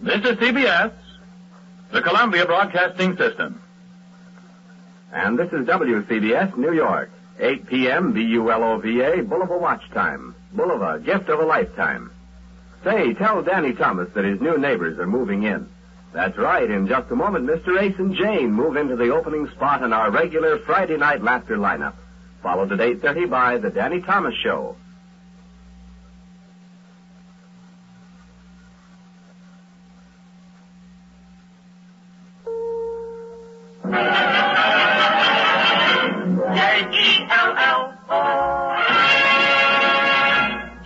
This is CBS, the Columbia Broadcasting System. And this is WCBS, New York. 8 p.m. BULOVA, Bulova Watch Time. Bulova, gift of a lifetime. Say, tell Danny Thomas that his new neighbors are moving in. That's right. In just a moment, Mr. Ace and Jane move into the opening spot in our regular Friday night laughter lineup. Followed at 8:30 by The Danny Thomas Show.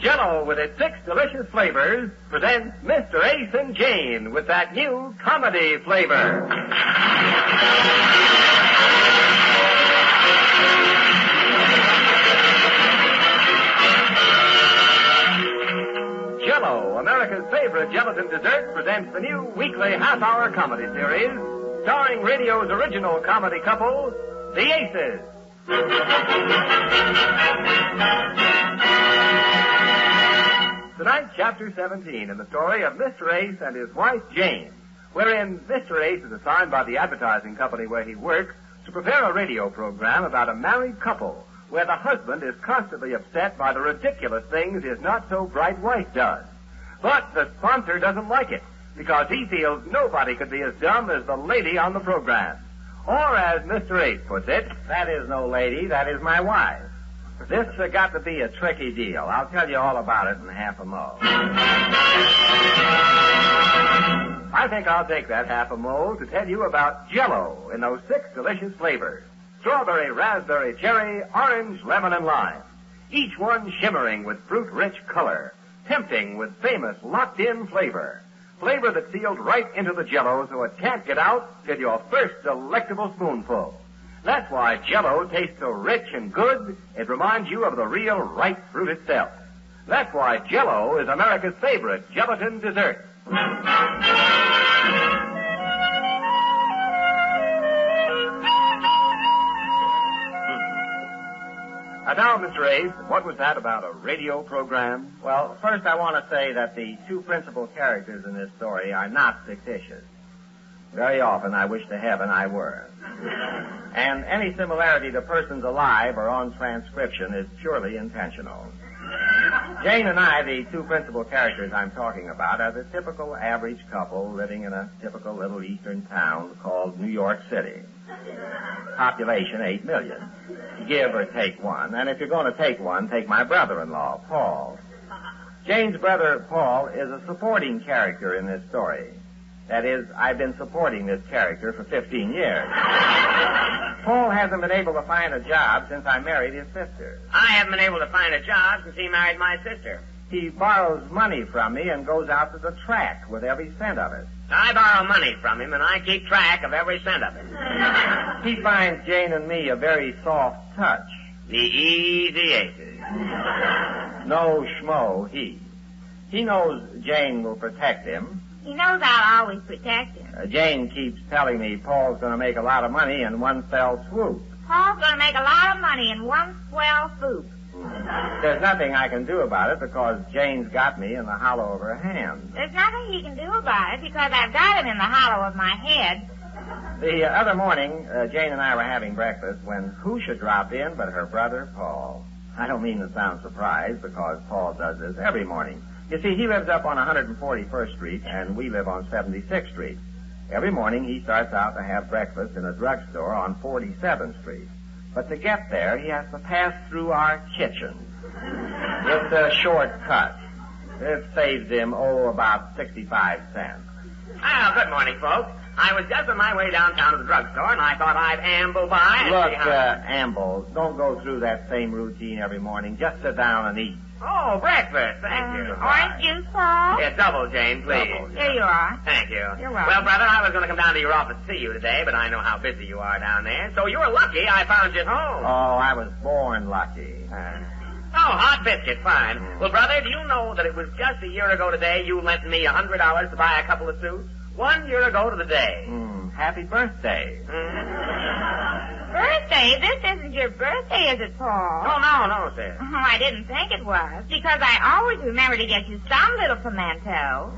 Jell-O, with its 6 delicious flavors, presents Mr. Ace and Jane with that new comedy flavor. Jell-O, America's favorite gelatin dessert, presents the new weekly half-hour comedy series starring radio's original comedy couple, the Aces. Tonight's Chapter 17 in the story of Mr. Ace and his wife, Jane, wherein Mr. Ace is assigned by the advertising company where he works to prepare a radio program about a married couple where the husband is constantly upset by the ridiculous things his not-so-bright wife does. But the sponsor doesn't like it because he feels nobody could be as dumb as the lady on the program. Or, as Mr. Ace puts it, that is no lady, that is my wife. This got to be a tricky deal. I'll tell you all about it in half a mo. I think I'll take that half a mo to tell you about Jell-O in those 6 delicious flavors. Strawberry, raspberry, cherry, orange, lemon, and lime. Each one shimmering with fruit-rich color, tempting with famous locked-in flavor. Flavor that's sealed right into the Jell-O so it can't get out till your first delectable spoonful. That's why Jell-O tastes so rich and good, it reminds you of the real ripe fruit itself. That's why Jell-O is America's favorite gelatin dessert. Now, Mr. Ace, what was that about a radio program? Well, first I want to say that the 2 principal characters in this story are not fictitious. Very often I wish to heaven I were. And any similarity to persons alive or on transcription is purely intentional. Jane and I, the 2 principal characters I'm talking about, are the typical average couple living in a typical little eastern town called New York City. Population 8 million. Give or take one. And if you're going to take one, take my brother-in-law, Paul. Jane's brother, Paul, is a supporting character in this story. That is, I've been supporting this character for 15 years. Paul hasn't been able to find a job since I married his sister. I haven't been able to find a job since he married my sister. He borrows money from me and goes out to the track with every cent of it. I borrow money from him, and I keep track of every cent of it. He finds Jane and me a very soft touch. The easy aces. No schmo, he. He knows Jane will protect him. He knows I'll always protect him. Jane keeps telling me Paul's going to make a lot of money in one fell swoop. Paul's going to make a lot of money in one swell swoop. There's nothing I can do about it because Jane's got me in the hollow of her hand. There's nothing he can do about it because I've got him in the hollow of my head. The other morning, Jane and I were having breakfast when who should drop in but her brother, Paul. I don't mean to sound surprised because Paul does this every morning. You see, he lives up on 141st Street and we live on 76th Street. Every morning he starts out to have breakfast in a drugstore on 47th Street. But to get there, he has to pass through our kitchen. It's a shortcut. It saves him, about 65 cents. Well, good morning, folks. I was just on my way downtown to the drugstore, and I thought I'd amble by and Look, see how... Amble, don't go through that same routine every morning. Just sit down and eat. Oh, breakfast. Thank you. Orange juice, Paul? Yeah, double, Jane, please. Double. Here you are. Thank you. You're welcome. Well, brother, I was going to come down to your office to see you today, but I know how busy you are down there. So you were lucky I found you at home. Oh, I was born lucky. Oh, hot biscuit, fine. Well, brother, do you know that it was just a year ago today you lent me $100 to buy a couple of suits? 1 year ago to the day. Happy birthday. Birthday? This isn't your birthday, is it, Paul? Oh, no, sir. Oh, I didn't think it was, because I always remember to get you some little pimento.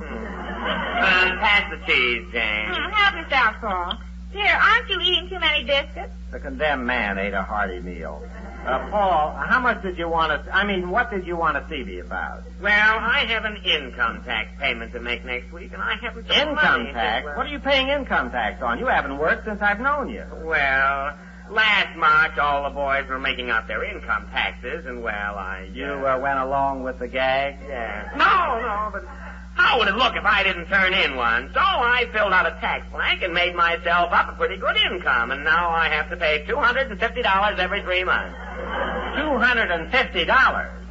Pass the cheese, Jane. Help yourself, Paul. Dear, aren't you eating too many biscuits? The condemned man ate a hearty meal. Paul, how much did you want to... what did you want to see me about? Well, I have an income tax payment to make next week, and I haven't got Income money. tax? What are you paying income tax on? You haven't worked since I've known you. Well, last March, all the boys were making out their income taxes, and, well, You went along with the gag? Yeah. No, but how would it look if I didn't turn in one? So I filled out a tax blank and made myself up a pretty good income, and now I have to pay $250 every 3 months. $250?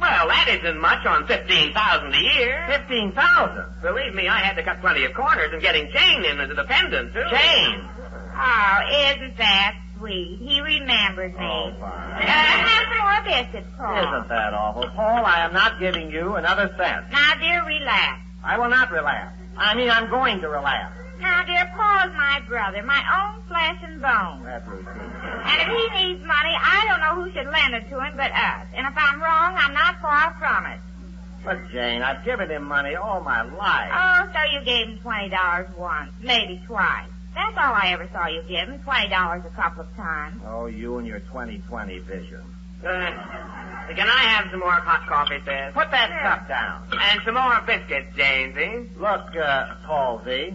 Well, that isn't much on $15,000 a year. $15,000? Believe me, I had to cut plenty of corners in getting Jane in as a dependent, too. Jane? Oh, isn't that sweet? He remembered me. Oh, fine. Have some more biscuits, Paul. Isn't that awful? Paul, I am not giving you another cent. Now, dear, relax. I will not relapse. I'm going to relapse. Now, dear, Paul's my brother, my own flesh and bone. That's routine. And if he needs money, I don't know who should lend it to him but us. And if I'm wrong, I'm not far from it. But, Jane, I've given him money all my life. Oh, so you gave him $20 once, maybe twice. That's all I ever saw you give him, $20 a couple of times. Oh, you and your 20/20 vision. Can I have some more hot coffee, Sid? Put that cup down. And some more biscuits, Janesy. Look, Paul Z,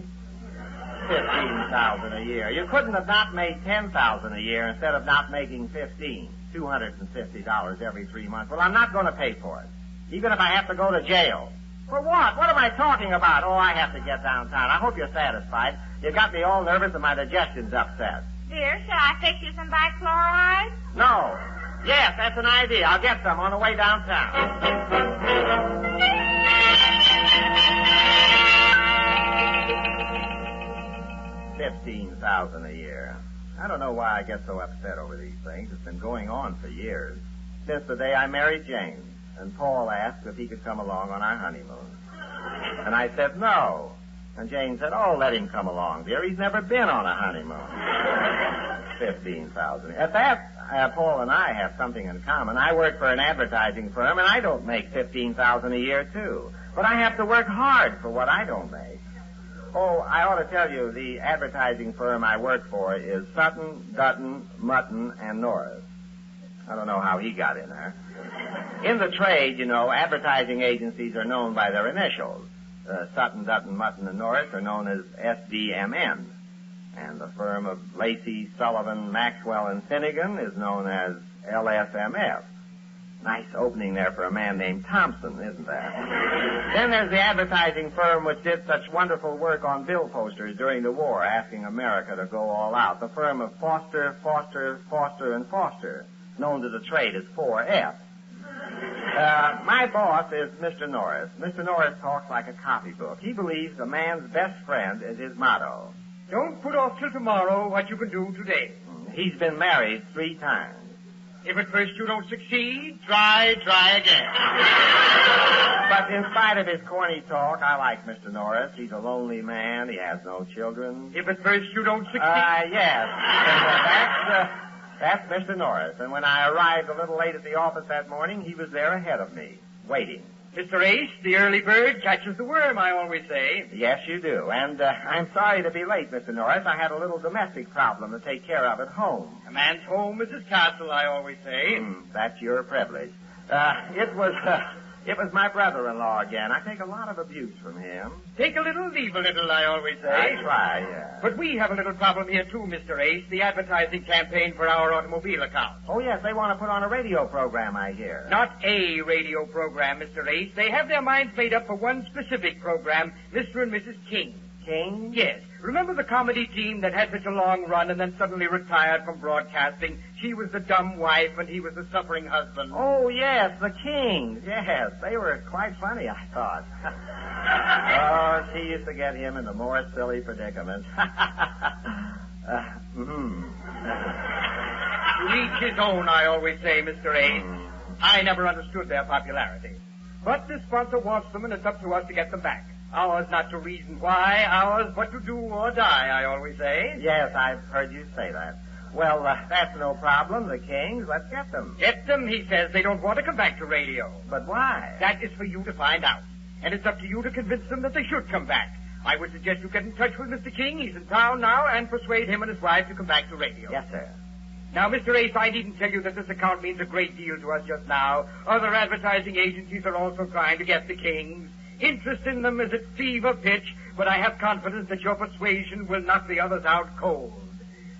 $15,000 a year. You couldn't have not made $10,000 a year instead of not making $250 every 3 months. Well, I'm not going to pay for it, even if I have to go to jail. For what? What am I talking about? Oh, I have to get downtown. I hope you're satisfied. You got me all nervous and my digestion's upset. Dear, shall I fix you some bichloride? No. Yes, that's an idea. I'll get some on the way downtown. $15,000 a year. I don't know why I get so upset over these things. It's been going on for years. Since the day I married Jane, and Paul asked if he could come along on our honeymoon. And I said no. And Jane said, oh, let him come along, dear. He's never been on a honeymoon. $15,000. At that, Paul and I have something in common. I work for an advertising firm, and I don't make $15,000 a year, too. But I have to work hard for what I don't make. Oh, I ought to tell you, the advertising firm I work for is Sutton, Dutton, Mutton, and Norris. I don't know how he got in there. In the trade, you know, advertising agencies are known by their initials. Sutton, Dutton, Mutton, and Norris are known as SDMN. And the firm of Lacey, Sullivan, Maxwell, and Finnegan is known as LSMF. Nice opening there for a man named Thompson, isn't there? Then there's the advertising firm which did such wonderful work on bill posters during the war, asking America to go all out. The firm of Foster, Foster, Foster, and Foster, known to the trade as 4F. My boss is Mr. Norris. Mr. Norris talks like a copybook. He believes a man's best friend is his motto. Don't put off till tomorrow what you can do today. He's been married 3 times. If at first you don't succeed, try again. But in spite of his corny talk, I like Mr. Norris. He's a lonely man. He has no children. If at first you don't succeed... Yes. That's Mr. Norris. And when I arrived a little late at the office that morning, he was there ahead of me, waiting. Mr. Ace, the early bird catches the worm, I always say. Yes, you do. And I'm sorry to be late, Mr. Norris. I had a little domestic problem to take care of at home. A man's home is his castle, I always say. That's your privilege. It was my brother-in-law again. I take a lot of abuse from him. Take a little, leave a little, I always say. I try, yeah. But we have a little problem here, too, Mr. Ace, the advertising campaign for our automobile account. Oh, yes, they want to put on a radio program, I hear. Not a radio program, Mr. Ace. They have their minds made up for one specific program, Mr. and Mrs. King. King? Yes. Remember the comedy team that had such a long run and then suddenly retired from broadcasting? She was the dumb wife and he was the suffering husband. Oh, yes, the Kings. Yes, they were quite funny, I thought. Oh, she used to get him into more silly predicaments. To each his own, I always say, Mr. Ace. I never understood their popularity. But the sponsor wants them and it's up to us to get them back. Ours not to reason why, ours but to do or die, I always say. Yes, I've heard you say that. Well, that's no problem. The Kings, let's get them. Get them, he says. They don't want to come back to radio. But why? That is for you to find out. And it's up to you to convince them that they should come back. I would suggest you get in touch with Mr. King. He's in town now, and persuade him and his wife to come back to radio. Yes, sir. Now, Mr. Ace, I needn't tell you that this account means a great deal to us just now. Other advertising agencies are also trying to get the Kings. Interest in them is at fever pitch, but I have confidence that your persuasion will knock the others out cold.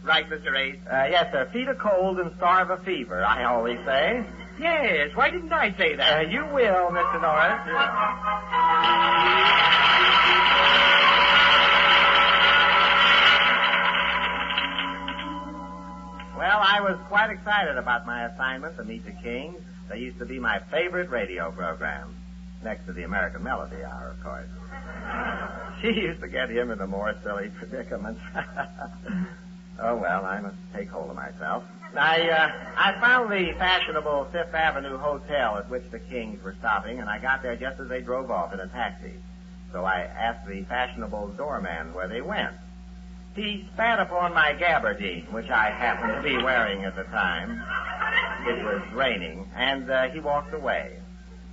Right, Mr. Ace? Yes, sir. Feed a cold and starve a fever, I always say. Yes, why didn't I say that? You will, Mr. Norris. Well, I was quite excited about my assignment to meet the Kings. They used to be my favorite radio program. Next to the American Melody Hour, of course. She used to get him into more silly predicaments. Oh, well, I must take hold of myself. I found the fashionable Fifth Avenue hotel at which the Kings were stopping, and I got there just as they drove off in a taxi. So I asked the fashionable doorman where they went. He spat upon my gabardine, which I happened to be wearing at the time. It was raining, and he walked away.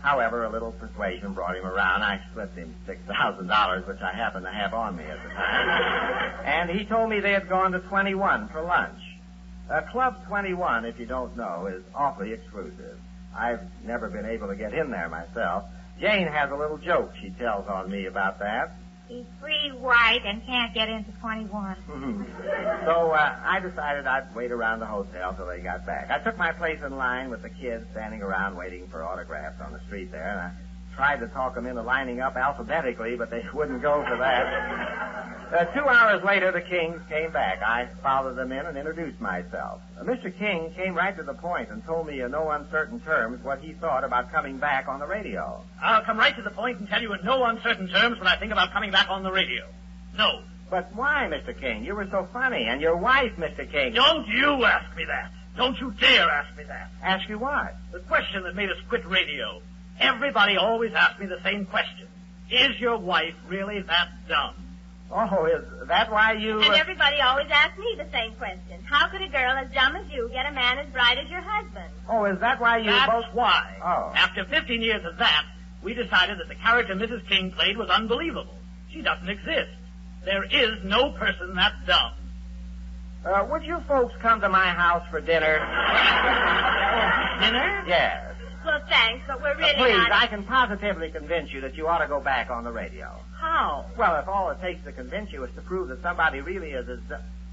However, a little persuasion brought him around. I slipped him $6,000, which I happened to have on me at the time. And he told me they had gone to 21 for lunch. Club 21, if you don't know, is awfully exclusive. I've never been able to get in there myself. Jane has a little joke she tells on me about that. He's free white and can't get into 21. So I decided I'd wait around the hotel till they got back. I took my place in line with the kids standing around waiting for autographs on the street there, and I tried to talk them into lining up alphabetically, but they wouldn't go for that. 2 hours later, the Kings came back. I followed them in and introduced myself. Mr. King came right to the point and told me in no uncertain terms what he thought about coming back on the radio. I'll come right to the point and tell you in no uncertain terms what I think about coming back on the radio. No. But why, Mr. King? You were so funny. And your wife, Mr. King. Don't you ask me that. Don't you dare ask me that. Ask you what? The question that made us quit radio. Everybody always asks me the same question. Is your wife really that dumb? Oh, is that why you... And everybody always asks me the same question. How could a girl as dumb as you get a man as bright as your husband? Oh, is that why you That's both... why. Oh. After 15 years of that, we decided that the character Mrs. King played was unbelievable. She doesn't exist. There is no person that dumb. Would you folks come to my house for dinner? Dinner? Yes. Well, thanks, but we're really Please, not... I can positively convince you that you ought to go back on the radio. How? Well, if all it takes to convince you is to prove that somebody really is as...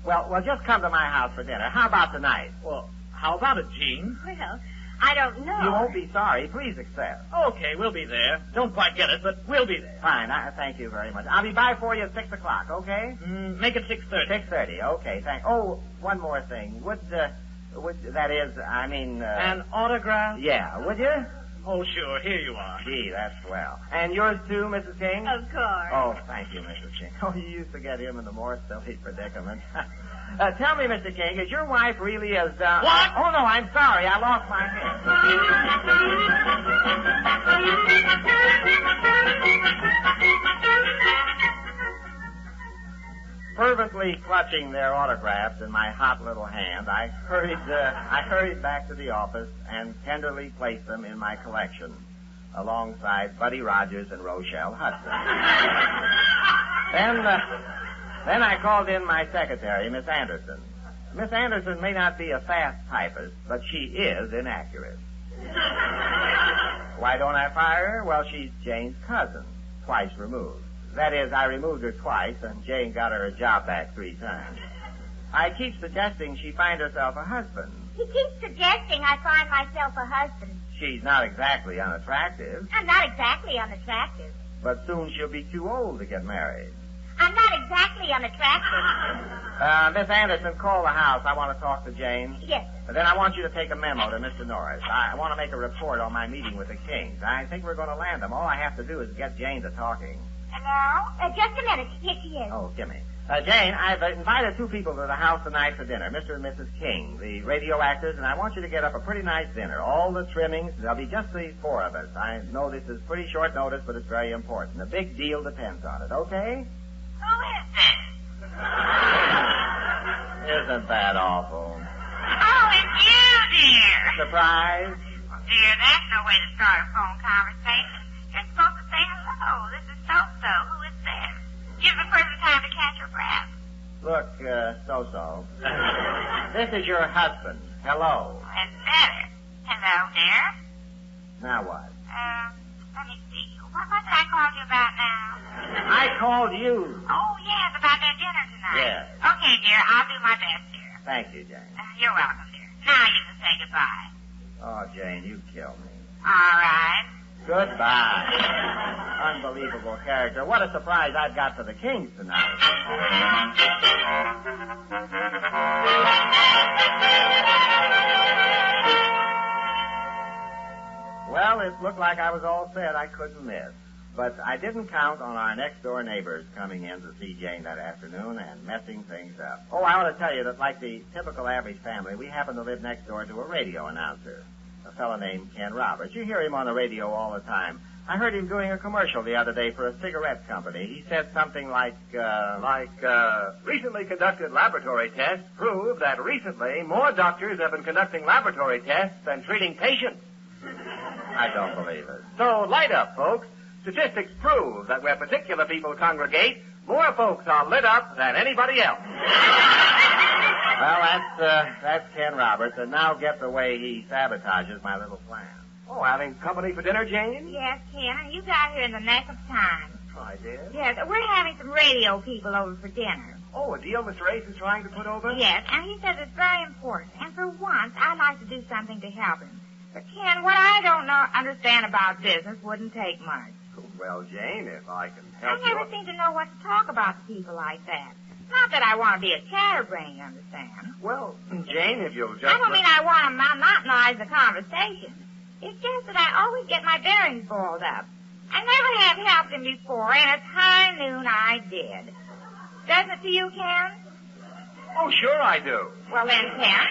Well, just come to my house for dinner. How about tonight? Well, how about it, Jean? Well, I don't know. You won't be sorry. Please accept. Okay, we'll be there. Don't quite get it, but we'll be there. Fine. Thank you very much. I'll be by for you at 6 o'clock, okay? Make it 6:30. 6:30, okay, thanks. Oh, one more thing. Would that is, I mean... An autograph? Yeah, would you? Oh, sure. Here you are. Gee, that's swell. And yours too, Mrs. King? Of course. Oh, thank you, Mrs. King. Oh, you used to get him in the more silly predicaments. Tell me, Mr. King, is your wife really as... What? Oh, no, I'm sorry. I lost my Fervently clutching their autographs in my hot little hand, I hurried back to the office and tenderly placed them in my collection, alongside Buddy Rogers and Rochelle Hudson. Then I called in my secretary, Miss Anderson. Miss Anderson may not be a fast typist, but she is inaccurate. Why don't I fire her? Well, she's Jane's cousin, twice removed. That is, I removed her twice, and Jane got her job back 3 times. I keep suggesting she find herself a husband. He keeps suggesting I find myself a husband. She's not exactly unattractive, I'm not exactly unattractive. but soon she'll be too old to get married. I'm not exactly unattractive. Miss Anderson, call the house. I want to talk to Jane. Yes, sir. Then I want you to take a memo to Mr. Norris. I want to make a report on my meeting with the Kings. I think we're going to land them. All I have to do is get Jane to talking. Hello? Just a minute. Here she is. Oh, Kimmy. Jane, I've invited 2 people to the house tonight for dinner, Mr. and Mrs. King, the radio actors, and I want you to get up a pretty nice dinner. All the trimmings, there'll be just the 4 of us. I know this is pretty short notice, but it's very important. A big deal depends on it, okay? Who is this? Isn't that awful? Oh, it's you, dear. Surprise? Dear, that's no way to start a phone conversation. You're supposed to say hello. This is so-so. Who is this? Give the person time to catch her breath. Look, So-So. This is your husband. Hello. That's better. Hello, dear. Now what? Let me see. What did I call you about now? I called you. Oh, yes, about that dinner tonight. Yes. Okay, dear, I'll do my best, dear. Thank you, Jane. You're welcome, dear. Now you can say goodbye. Oh, Jane, you kill me. All right. Goodbye. Unbelievable character. What a surprise I've got for the Kings tonight. Well, it looked like I was all set. I couldn't miss. But I didn't count on our next-door neighbors coming in to see Jane that afternoon and messing things up. Oh, I ought to tell you that like the typical average family, we happen to live next door to a radio announcer, a fellow named Ken Roberts. You hear him on the radio all the time. I heard him doing a commercial the other day for a cigarette company. He said something like, recently conducted laboratory tests prove that recently more doctors have been conducting laboratory tests than treating patients. I don't believe it. So light up, folks. Statistics prove that where particular people congregate, more folks are lit up than anybody else. Well, that's Ken Roberts, and now get the way he sabotages my little plan. Oh, having company for dinner, Jane? Yes, Ken, and you got here in the nick of time. Oh, I did? Yes, we're having some radio people over for dinner. Oh, a deal Mr. Ace is trying to put over? Yes, and he says it's very important, and for once, I'd like to do something to help him. But, Ken, what I don't understand about business wouldn't take much. Well, Jane, if I can I help you... never seem to know what to talk about to people like that. Not that I want to be a chatterbrain, you understand? Well, Jane, if you'll just... I don't mean I want to monotonize the conversation. It's just that I always get my bearings balled up. I never have helped him before, and it's high noon I did. Doesn't it to you, Ken? Oh, sure I do. Well then, Ken,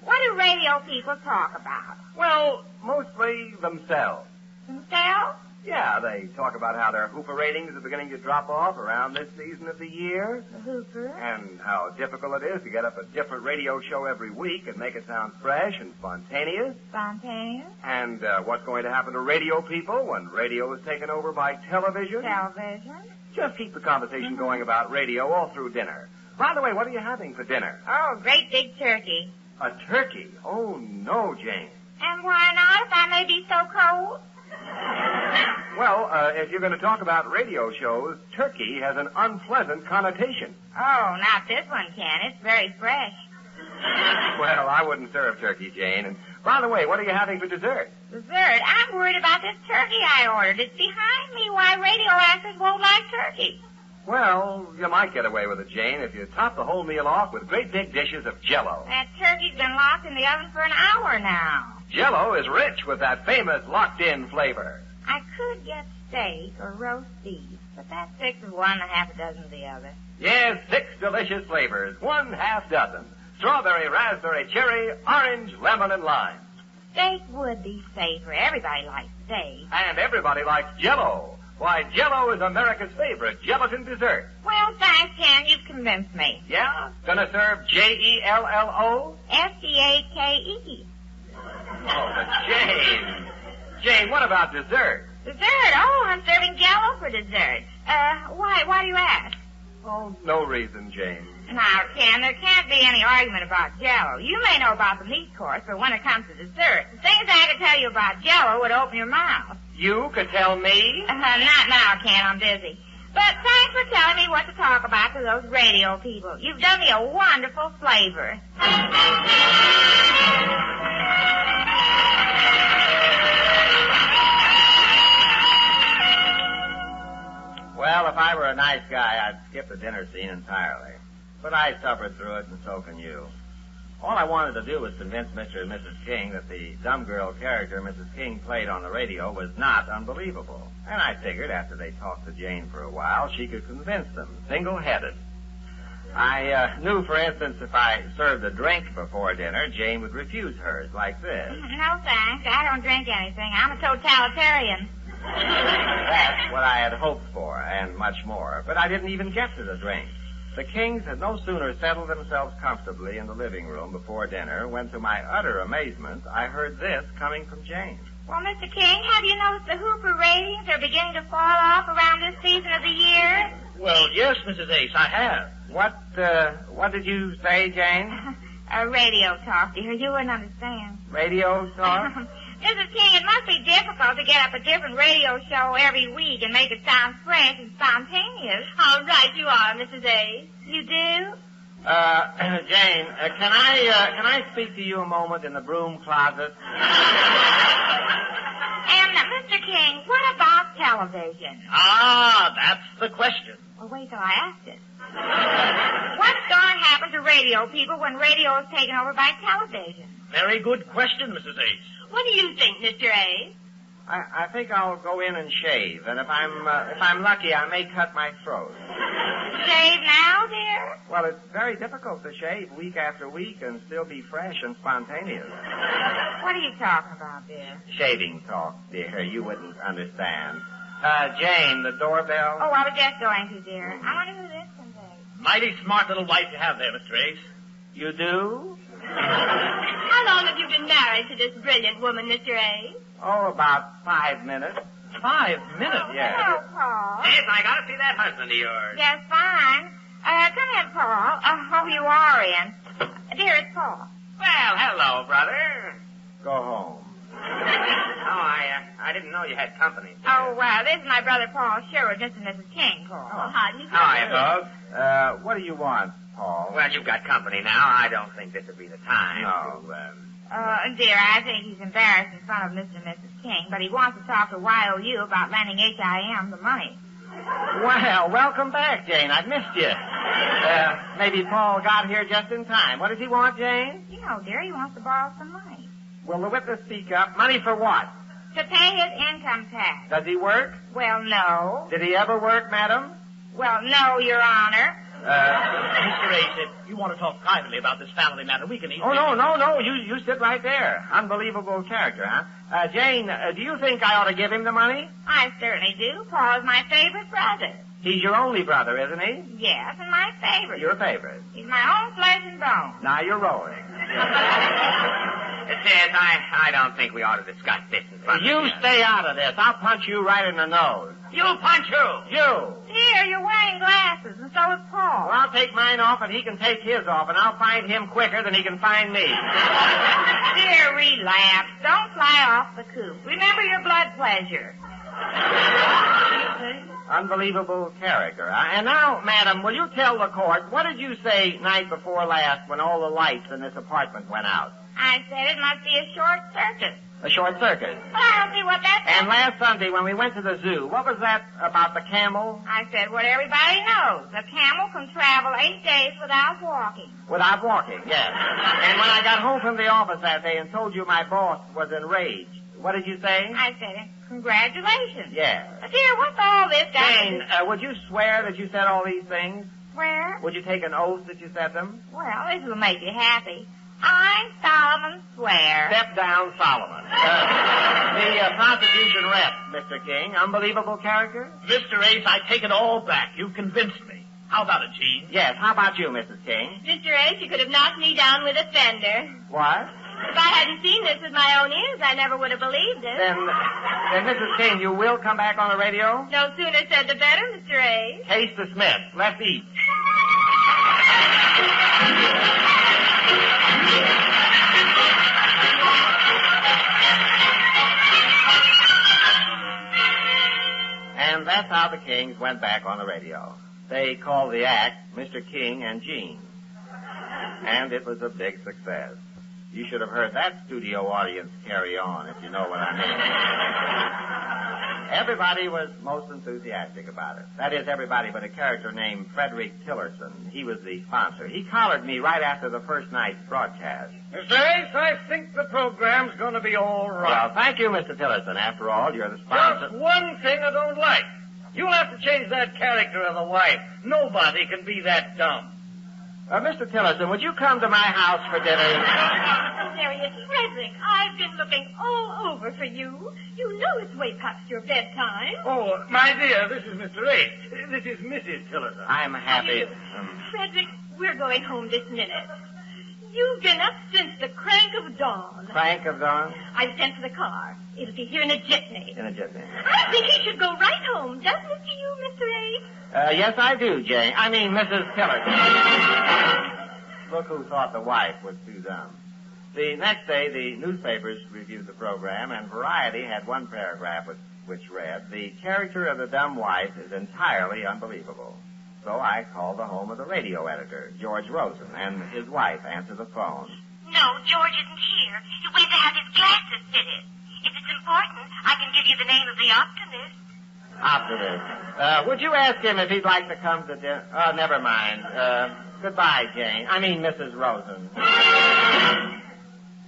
what do radio people talk about? Well, mostly themselves. Themselves? Yeah, they talk about how their Hooper ratings are beginning to drop off around this season of the year. The Hooper? And how difficult it is to get up a different radio show every week and make it sound fresh and spontaneous. Spontaneous? And what's going to happen to radio people when radio is taken over by television. Television? Just keep the conversation going about radio all through dinner. By the way, what are you having for dinner? Oh, great big turkey. A turkey? Oh, no, Jane. And why not, if I may be so cold? Well, if you're going to talk about radio shows, turkey has an unpleasant connotation. Oh, not this one, Ken. It's very fresh. Well, I wouldn't serve turkey, Jane. And by the way, what are you having for dessert? Dessert? I'm worried about this turkey I ordered. It's behind me why radio actors won't like turkey. Well, you might get away with it, Jane, if you top the whole meal off with great big dishes of Jell-O. That turkey's been locked in the oven for an hour now. Jell-O is rich with that famous locked-in flavor. I could get steak or roast beef, but that's 6 of one and a half a dozen of the other. Yes, 6 delicious flavors, 1/2 dozen. Strawberry, raspberry, cherry, orange, lemon, and lime. Steak would be safer. Everybody likes steak. And everybody likes Jell-O. Why, Jell-O is America's favorite gelatin dessert. Well, thanks, Ken. You've convinced me. Yeah? Gonna serve Jello? Stake. Oh, but Jane. Jane, what about dessert? Dessert? Oh, I'm serving Jell-O for dessert. Why do you ask? Oh, no reason, Jane. Now, Ken, there can't be any argument about Jell-O. You may know about the meat course, but when it comes to dessert, the things I could tell you about Jell-O would open your mouth. You could tell me? Not now, Ken. I'm busy. But thanks for telling me what to talk about to those radio people. You've done me a wonderful flavor. Well, if I were a nice guy, I'd skip the dinner scene entirely. But I suffered through it, and so can you. All I wanted to do was convince Mr. and Mrs. King that the dumb girl character Mrs. King played on the radio was not unbelievable. And I figured after they talked to Jane for a while, she could convince them, single-headed. I knew, for instance, if I served a drink before dinner, Jane would refuse hers, like this. No, thanks. I don't drink anything. I'm a totalitarian. That's what I had hoped for, and much more. But I didn't even get to the drink. The Kings had no sooner settled themselves comfortably in the living room before dinner when, to my utter amazement, I heard this coming from Jane. Well, Mr. King, have you noticed the Hooper ratings are beginning to fall off around this season of the year? Well, yes, Mrs. Ace, I have. What did you say, Jane? Radio talk, dear. You wouldn't understand. Radio talk? Mrs. King, it must be difficult to get up a different radio show every week and make it sound fresh and spontaneous. How right you are, Mrs. A. You do? Jane, can I speak to you a moment in the broom closet? And, Mr. King, what about television? Ah, that's the question. Well, wait till I ask it. What's going to happen to radio people when radio is taken over by television? Very good question, Mrs. Ace. What do you think, Mr. A? I think I'll go in and shave, and if I'm lucky, I may cut my throat. Shave now, dear? Well, it's very difficult to shave week after week and still be fresh and spontaneous. What are you talking about, dear? Shaving talk, dear. You wouldn't understand. Jane, the doorbell. Oh, I was just going to, dear. I wonder who this can be. Mighty smart little wife you have there, Mr. Ace. You do? How long have you been married to this brilliant woman, Mr. A? Oh, about 5 minutes. 5 minutes? Yes. Hello, Paul. Yes, I gotta see that husband of yours. Yes, fine. Come in, Paul. Oh, you are in. Dear, it's Paul. Well, hello, brother. Go home. I didn't know you had company. Oh, well, this is my brother Paul Sherwood, Mr. and Mrs. King, Paul. Oh, how do you How are you, folks? What do you want, Paul? Well, you've got company now. I don't think this would be the time. No. Dear, I think he's embarrassed in front of Mr. and Mrs. King, but he wants to talk to YOU about lending HIM the money. Well, welcome back, Jane. I've missed you. Maybe Paul got here just in time. What does he want, Jane? You know, dear, he wants to borrow some money. Will the witness speak up? Money for what? To pay his income tax. Does he work? Well, no. Did he ever work, madam? Well, no, Your Honor. Mr. Ace, if you want to talk privately about this family matter, we can easily... Oh, no. You sit right there. Unbelievable character, huh? Jane, do you think I ought to give him the money? I certainly do. Paul's my favorite brother. He's your only brother, isn't he? Yes, and my favorite. Your favorite. He's my own flesh and bone. Now you're rolling. It says I don't think we ought to discuss this in front of You stay out of this. I'll punch you right in the nose. You punch who? You. Dear, you're wearing glasses, and so is Paul. Well, I'll take mine off, and he can take his off, and I'll find him quicker than he can find me. Dear, relax. Don't fly off the coop. Remember your blood pressure. Unbelievable character. And now, madam, will you tell the court, what did you say night before last when all the lights in this apartment went out? I said it must be a short circuit. A short circuit. But I don't see what that And last Sunday when we went to the zoo, what was that about the camel? I said what everybody knows. A camel can travel 8 days without walking. Without walking, yes. And when I got home from the office that day and told you my boss was enraged, what did you say? I said, congratulations. Yes. Dear, what's all this got to Jane, do? would you swear that you said all these things? Where? Would you take an oath that you said them? Well, this will make you happy. I, Solomon, swear. Step down, Solomon. The prosecution rep, Mr. King. Unbelievable character? Mr. Ace, I take it all back. You've convinced me. How about it, Jean? Yes. How about you, Mrs. King? Mr. Ace, you could have knocked me down with a fender. What? If I hadn't seen this with my own ears, I never would have believed it. Then, Mrs. King, you will come back on the radio? No sooner said the better, Mr. Ace. Case dismissed. Let's eat. And that's how the Kings went back on the radio. They called the act Mr. King and Jean. And it was a big success. You should have heard that studio audience carry on, if you know what I mean. Everybody was most enthusiastic about it. That is, everybody but a character named Frederick Tillerson. He was the sponsor. He collared me right after the first night's broadcast. Mr. Ace, I think the program's going to be all right. Well, thank you, Mr. Tillerson. After all, you're the sponsor. Just one thing I don't like. You'll have to change that character of the wife. Nobody can be that dumb. Mr. Tillerson, would you come to my house for dinner? Oh, there he is. Frederick, I've been looking all over for you. You know it's way past your bedtime. Oh, my dear, this is Mr. Ace. This is Mrs. Tillerson. I'm happy. Frederick, we're going home this minute. You've been up since the crank of dawn. Crank of dawn? I've sent for the car. It'll be here in a jitney. In a jitney. I think he should go right home, doesn't it to you, Mr. Ace? Yes, I do, Jane. I mean, Mrs. Tiller. Look who thought the wife was too dumb. The next day, the newspapers reviewed the program, and Variety had one paragraph which read, "The character of the dumb wife is entirely unbelievable." So I called the home of the radio editor, George Rosen, and his wife answered the phone. No, George isn't here. He went to have his glasses fitted. If it's important, I can give you the name of the optimist. Optimist. Would you ask him if he'd like to come to dinner? Oh, never mind. Goodbye, Jane. I mean, Mrs. Rosen.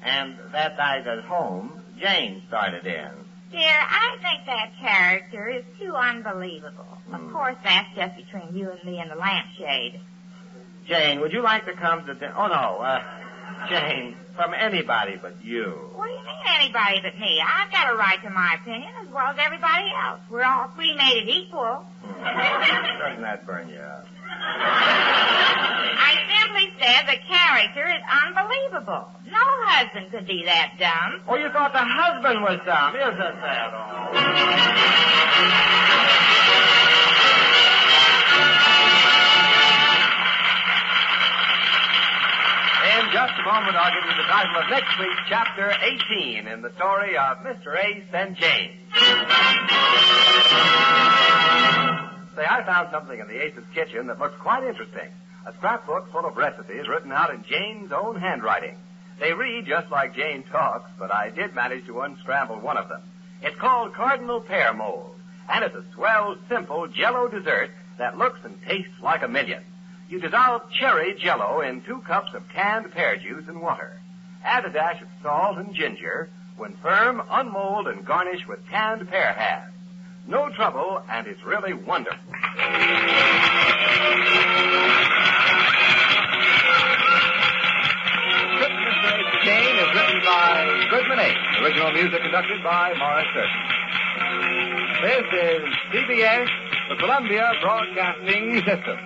And that night at home, Jane started in. Dear, I think that character is too unbelievable. Of course, that's just between you and me and the lampshade. Jane, would you like to come to dinner? Oh, no. Jane, from anybody but you. What do you mean, anybody but me? I've got a right to my opinion as well as everybody else. We're all cremated equal. Doesn't that burn you up? I simply said the character is unbelievable. No husband could be that dumb. Oh, you thought the husband was dumb. Isn't that all? In just a moment, I'll give you the title of next week's Chapter 18 in the story of Mr. Ace and Jane. Say, I found something in the Ace's kitchen that looks quite interesting. A scrapbook full of recipes written out in Jane's own handwriting. They read just like Jane talks, but I did manage to unscramble one of them. It's called Cardinal Pear Mold, and it's a swell, simple Jell-O dessert that looks and tastes like a million. You dissolve cherry Jell-O in 2 cups of canned pear juice and water. Add a dash of salt and ginger. When firm, unmold and garnish with canned pear halves. No trouble, and it's really wonderful. Mr. Ace and Jane is written by Goodman Ace. Original music conducted by Morris Certain. This is CBS, the Columbia Broadcasting System.